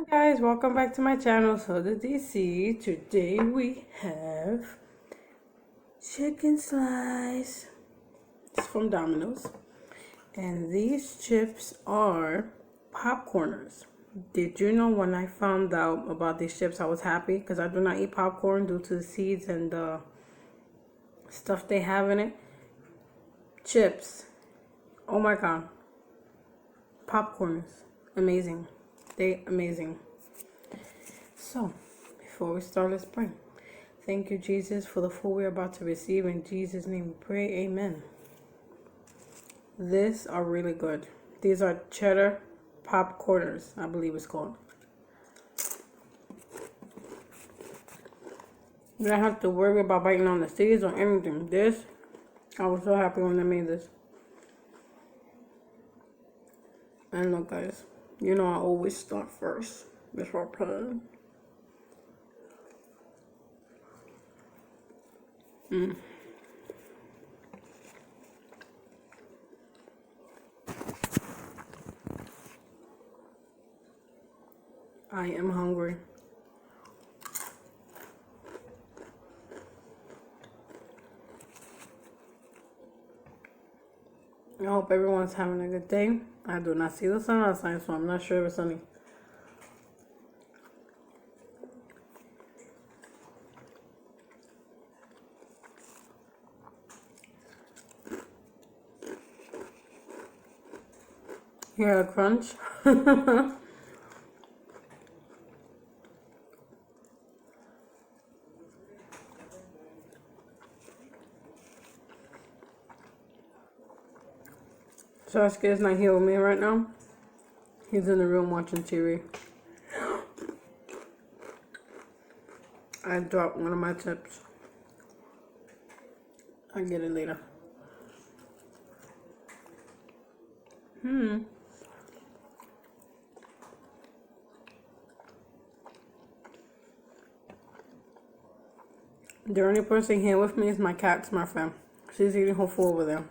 Guys, welcome back to my channel. So the DC, today we have chicken slice. It's from Domino's. And these chips are popcorners. Did you know when I found out about these chips, I was happy because I do not eat popcorn due to the seeds and the stuff they have in it. Chips. Oh my god. Popcorners. Amazing. They amazing. So, before we start, let's pray. Thank you, Jesus, for the food we're about to receive. In Jesus' name we pray. Amen. These are really good. These are cheddar popcorners, I believe it's called. You don't have to worry about biting on the seeds or anything. This, I was so happy when I made this. And look, guys, you know I always start first before playing. I am hungry. I hope everyone's having a good day. I do not see the sun outside, so I'm not sure if it's sunny. Hear a crunch? Sasuke is not here with me right now. He's in the room watching TV. I dropped one of my chips. I'll get it later. The only person here with me is my cat, Smurfette. She's eating her food over there.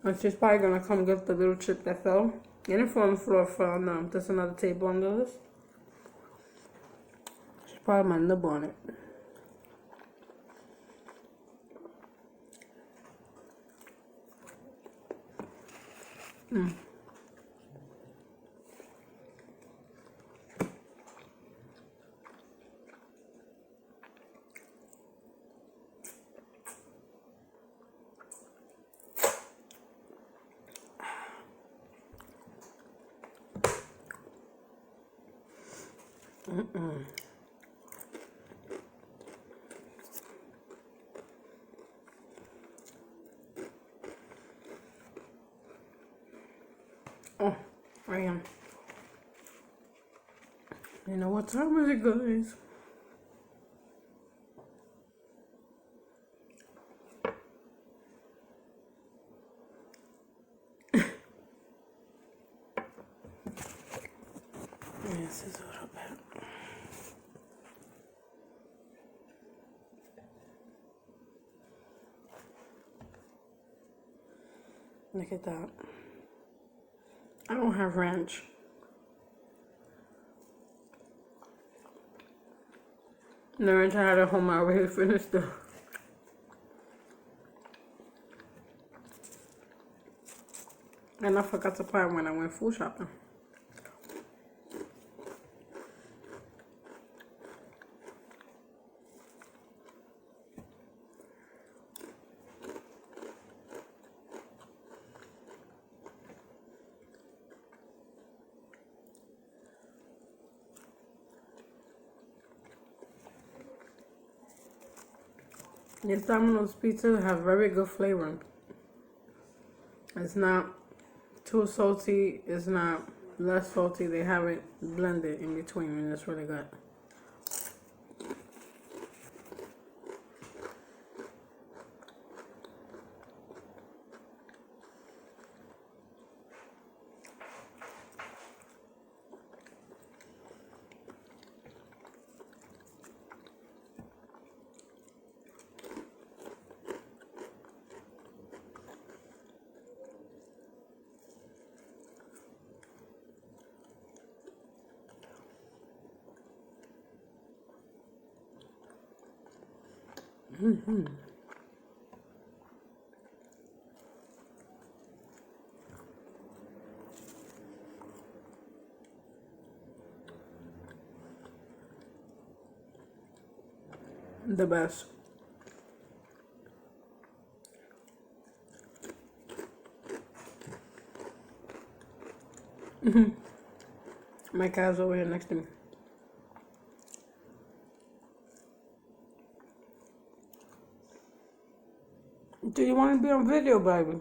And she's probably gonna come get the little chip that fell. And it fell on the floor for there's another table under this. She's probably my nibble on it. Oh, I am. You know what time is it, guys? This is a little bit. Look at that. I don't have ranch. The ranch I had at home, I already finished it. And I forgot to buy it when I went food shopping. This Domino's pizza have very good flavor. It's not too salty, it's not less salty. They have it blended in between and it's really good. The best. My cat's over here next to me. Do you want to be on video, baby?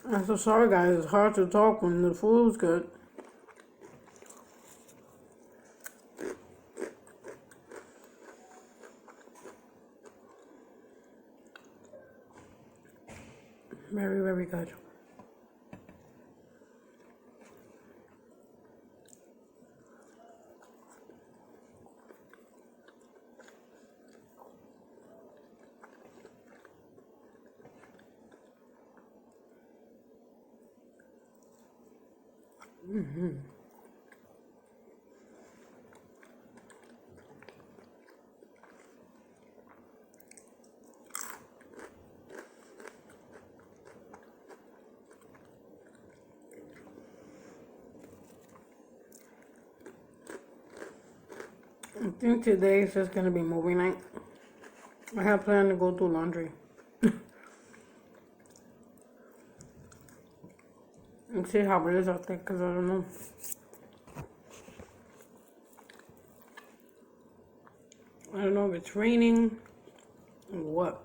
I'm so sorry, guys. It's hard to talk when the food's good. Very, very good. I think today is just gonna be movie night. I have planned to go do laundry. And see how it is out there, because I don't know. I don't know if it's raining or what.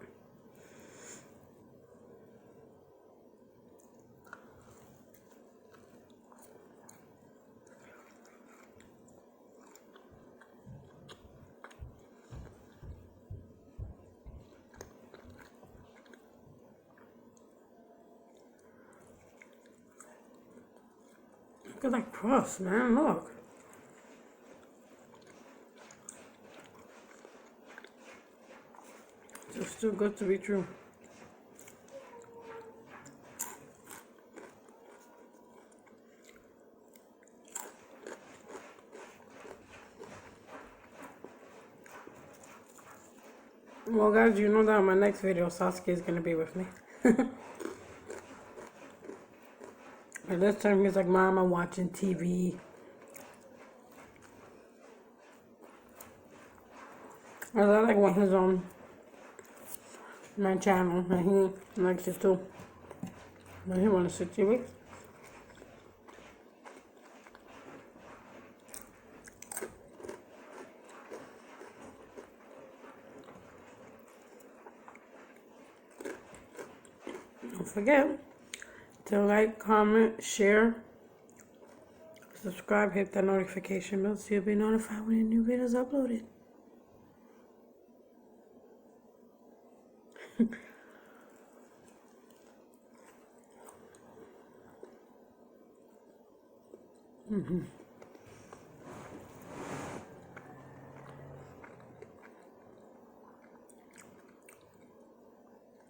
Look at that crust, man, look. It's too good to be true. Well, guys, you know that in my next video, Sasuke is gonna be with me. And this time he's like, Mom, I'm watching TV. I like when he's on my channel, and he likes it too. But he wants to see TV. Don't forget to like, comment, share, subscribe, hit that notification bell so you'll be notified when a new video is uploaded.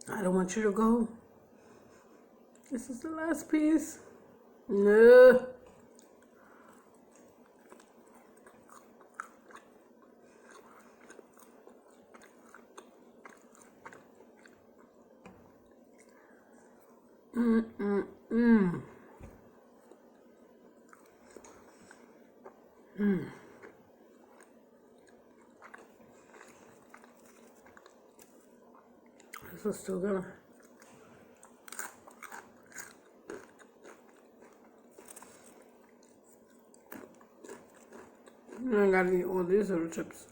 I don't want you to go. This is the last piece. No. This is still good. I gotta eat all these little chips.